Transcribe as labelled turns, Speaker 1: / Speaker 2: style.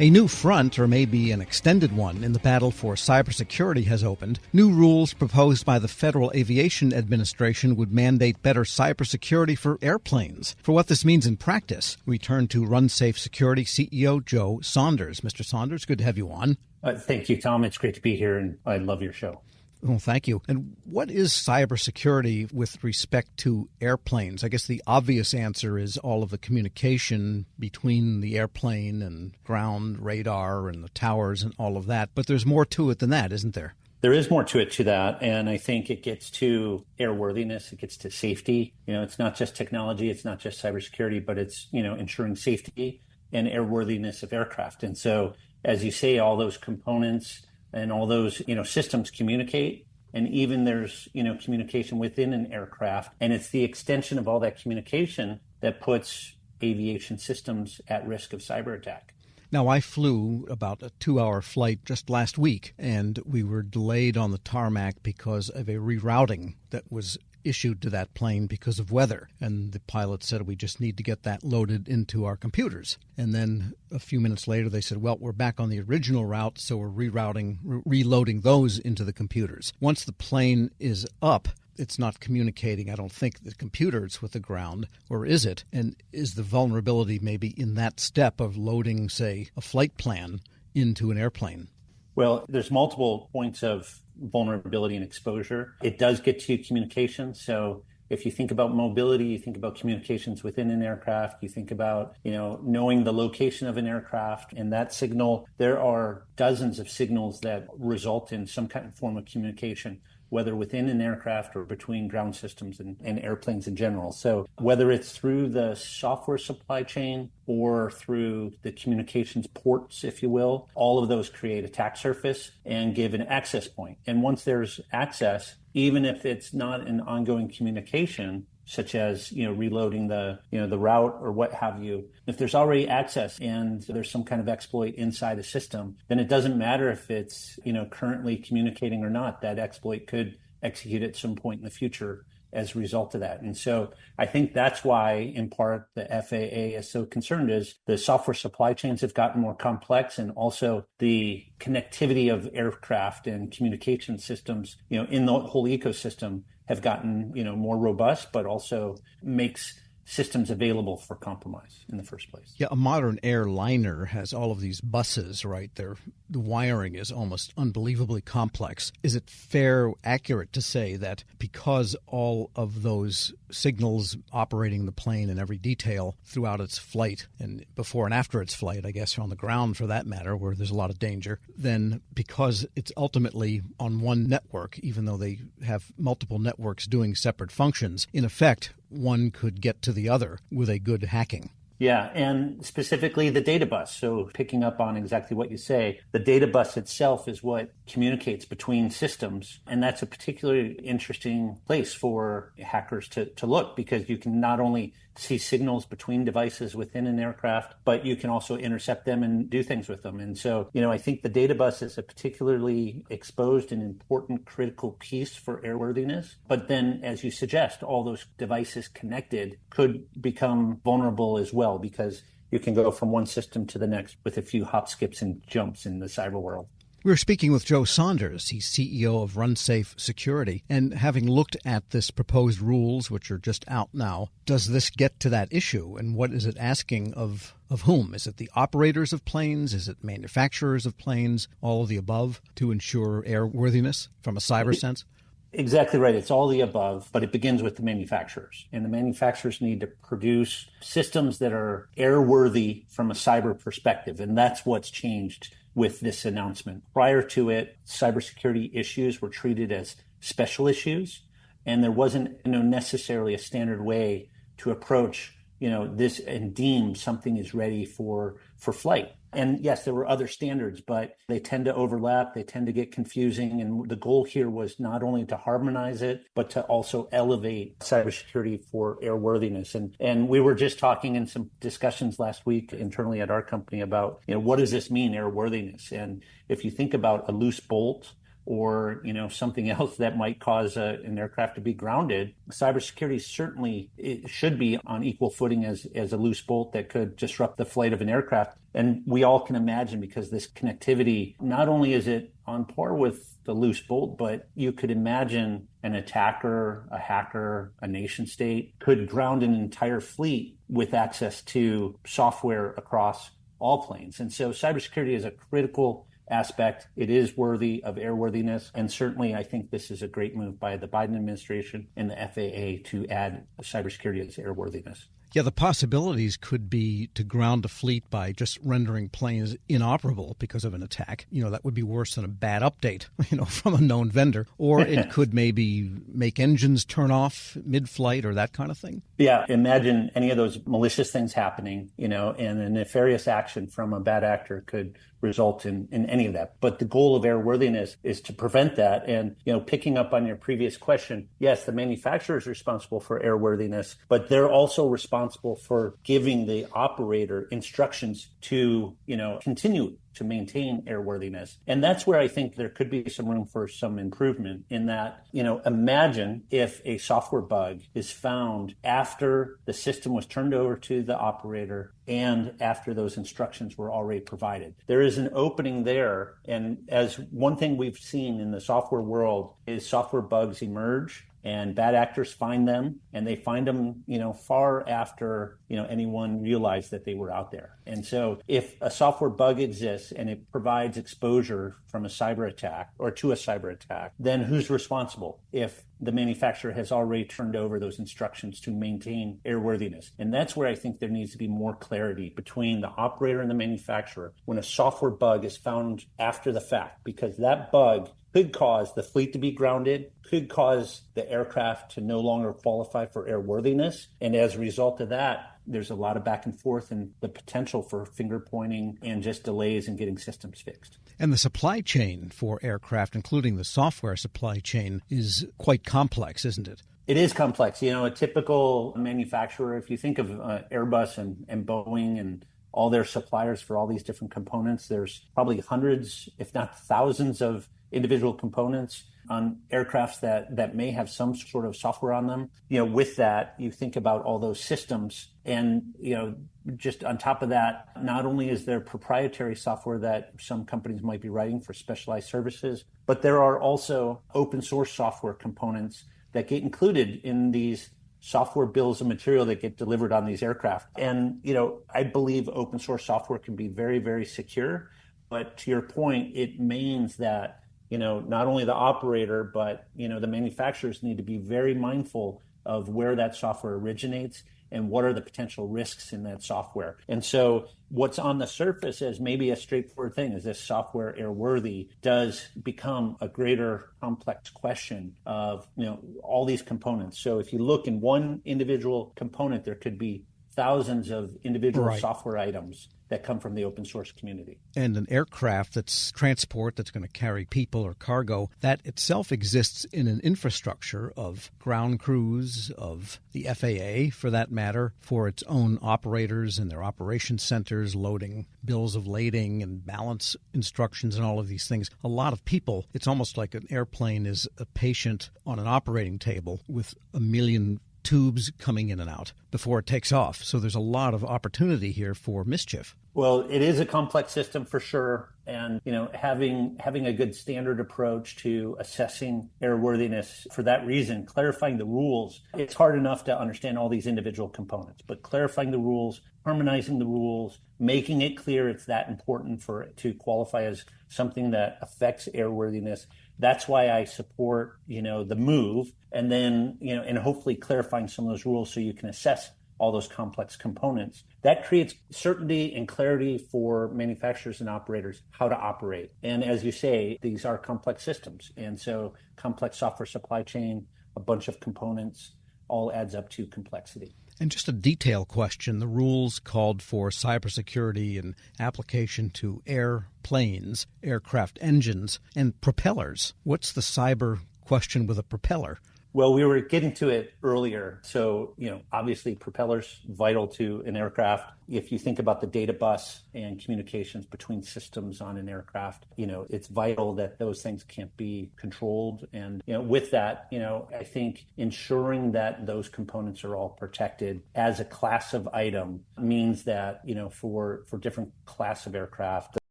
Speaker 1: A new front, or maybe an extended one, in the battle for cybersecurity has opened. New rules proposed by the Federal Aviation Administration would mandate better cybersecurity for airplanes. For what this means in practice, we turn to RunSafe Security CEO Joe Saunders. Mr. Saunders, good to have you on.
Speaker 2: Thank you, Tom. It's great to be here, and I love your show.
Speaker 1: Well, thank you. And what is cybersecurity with respect to airplanes? I guess the obvious answer is all of the communication between the airplane and ground radar and the towers and all of that. But there's more to it than that, isn't there?
Speaker 2: There is more to it to that, and I think it gets to airworthiness, it gets to safety. It's not just technology, it's not just cybersecurity, but it's, ensuring safety and airworthiness of aircraft. And so, as you say, all those components and all those, systems communicate, and even there's, communication within an aircraft, and it's the extension of all that communication that puts aviation systems at risk of cyber attack.
Speaker 1: Now, I flew about a 2-hour flight just last week, and we were delayed on the tarmac because of a rerouting that was issued to that plane because of weather. And the pilot said, we just need to get that loaded into our computers. And then a few minutes later, they said, well, we're back on the original route, so we're reloading those into the computers. Once the plane is up, it's not communicating, I don't think, the computers with the ground, or is it? And is the vulnerability maybe in that step of loading, say, a flight plan into an airplane?
Speaker 2: Well, there's multiple points of vulnerability and exposure. It does get to communication. So if you think about mobility, you think about communications within an aircraft, you think about, knowing the location of an aircraft and that signal. There are dozens of signals that result in some kind of form of communication, whether within an aircraft or between ground systems and airplanes in general. So whether it's through the software supply chain or through the communications ports, if you will, all of those create attack surface and give an access point. And once there's access, even if it's not an ongoing communication, such as, reloading the route or what have you, if there's already access and there's some kind of exploit inside a system, then it doesn't matter if it's, currently communicating or not. That exploit could execute at some point in the future as a result of that. And so I think that's why, in part, the FAA is so concerned, is the software supply chains have gotten more complex, and also the connectivity of aircraft and communication systems, in the whole ecosystem have gotten, more robust, but also makes systems available for compromise in the first place.
Speaker 1: Yeah, a modern airliner has all of these buses, right? The wiring is almost unbelievably complex. Is it accurate to say that because all of those signals operating the plane in every detail throughout its flight and before and after its flight, I guess on the ground for that matter, where there's a lot of danger, then because it's ultimately on one network, even though they have multiple networks doing separate functions, in effect, one could get to the other with a good hacking?
Speaker 2: Yeah, and specifically the data bus. So picking up on exactly what you say, the data bus itself is what communicates between systems. And that's a particularly interesting place for hackers to look, because you can not only see signals between devices within an aircraft, but you can also intercept them and do things with them. And so, I think the data bus is a particularly exposed and important critical piece for airworthiness. But then, as you suggest, all those devices connected could become vulnerable as well, because you can go from one system to the next with a few hop, skips, and jumps in the cyber world.
Speaker 1: We're speaking with Joe Saunders. He's CEO of RunSafe Security. And having looked at this proposed rules, which are just out now, does this get to that issue? And what is it asking of whom? Is it the operators of planes? Is it manufacturers of planes? All of the above to ensure airworthiness from a cyber sense?
Speaker 2: Exactly right. It's all the above, but it begins with the manufacturers. And the manufacturers need to produce systems that are airworthy from a cyber perspective. And that's what's changed with this announcement. Prior to it, cybersecurity issues were treated as special issues, and there wasn't necessarily a standard way to approach this and deem something is ready for flight. And yes, there were other standards, but they tend to overlap. They tend to get confusing. And the goal here was not only to harmonize it, but to also elevate cybersecurity for airworthiness. And we were just talking in some discussions last week internally at our company about, what does this mean, airworthiness? And if you think about a loose bolt or, something else that might cause an aircraft to be grounded, cybersecurity certainly it should be on equal footing as a loose bolt that could disrupt the flight of an aircraft. And we all can imagine, because this connectivity, not only is it on par with the loose bolt, but you could imagine an attacker, a hacker, a nation state could ground an entire fleet with access to software across all planes. And so cybersecurity is a critical aspect. It is worthy of airworthiness. And certainly, I think this is a great move by the Biden administration and the FAA to add cybersecurity as airworthiness.
Speaker 1: Yeah, the possibilities could be to ground a fleet by just rendering planes inoperable because of an attack. That would be worse than a bad update, from a known vendor. Or it could maybe make engines turn off mid-flight or that kind of thing.
Speaker 2: Yeah, imagine any of those malicious things happening, and a nefarious action from a bad actor could result in any of that. But the goal of airworthiness is to prevent that. And, picking up on your previous question, yes, the manufacturer is responsible for airworthiness, but they're also responsible for giving the operator instructions to, continue to maintain airworthiness. And that's where I think there could be some room for some improvement in that, imagine if a software bug is found after the system was turned over to the operator and after those instructions were already provided. There is an opening there. And as one thing we've seen in the software world is software bugs emerge and bad actors find them, and they find them, far after, anyone realized that they were out there. And so if a software bug exists and it provides exposure from a cyber attack or to a cyber attack, then who's responsible if the manufacturer has already turned over those instructions to maintain airworthiness? And that's where I think there needs to be more clarity between the operator and the manufacturer when a software bug is found after the fact, because that bug could cause the fleet to be grounded, could cause the aircraft to no longer qualify for airworthiness. And as a result of that, there's a lot of back and forth and the potential for finger pointing and just delays in getting systems fixed.
Speaker 1: And the supply chain for aircraft, including the software supply chain, is quite complex, isn't it?
Speaker 2: It is complex. A typical manufacturer, if you think of Airbus and Boeing and all their suppliers for all these different components, there's probably hundreds, if not thousands of individual components on aircrafts that may have some sort of software on them. With that, you think about all those systems and, just on top of that, not only is there proprietary software that some companies might be writing for specialized services, but there are also open source software components that get included in these software bills of material that get delivered on these aircraft. And, I believe open source software can be very, very secure. But to your point, it means that, not only the operator, but, the manufacturers need to be very mindful of where that software originates and what are the potential risks in that software. And so what's on the surface as maybe a straightforward thing, is this software airworthy, does become a greater complex question of, all these components. So if you look in one individual component, there could be thousands of individual software items that come from the open source community. And
Speaker 1: an aircraft that's transport, that's going to carry people or cargo, that itself exists in an infrastructure of ground crews, of the FAA, for that matter, for its own operators and their operation centers, loading bills of lading and balance instructions and all of these things. A lot of people, it's almost like an airplane is a patient on an operating table with a million tubes coming in and out before it takes off. So there's a lot of opportunity here for mischief.
Speaker 2: Well, it is a complex system for sure. And, having a good standard approach to assessing airworthiness, for that reason, clarifying the rules, it's hard enough to understand all these individual components, but clarifying the rules, harmonizing the rules, making it clear it's that important for it to qualify as something that affects airworthiness. That's why I support, the move, and then, and hopefully clarifying some of those rules so you can assess all those complex components. That creates certainty and clarity for manufacturers and operators how to operate. And as you say, these are complex systems. And so complex software supply chain, a bunch of components, all adds up to complexity.
Speaker 1: And just a detail question, the rules called for cybersecurity and application to airplanes, aircraft engines, and propellers. What's the cyber question with a propeller?
Speaker 2: Well, we were getting to it earlier. So, obviously propellers vital to an aircraft. If you think about the data bus and communications between systems on an aircraft, it's vital that those things can't be controlled. And, with that, I think ensuring that those components are all protected as a class of item means that, for different class of aircraft,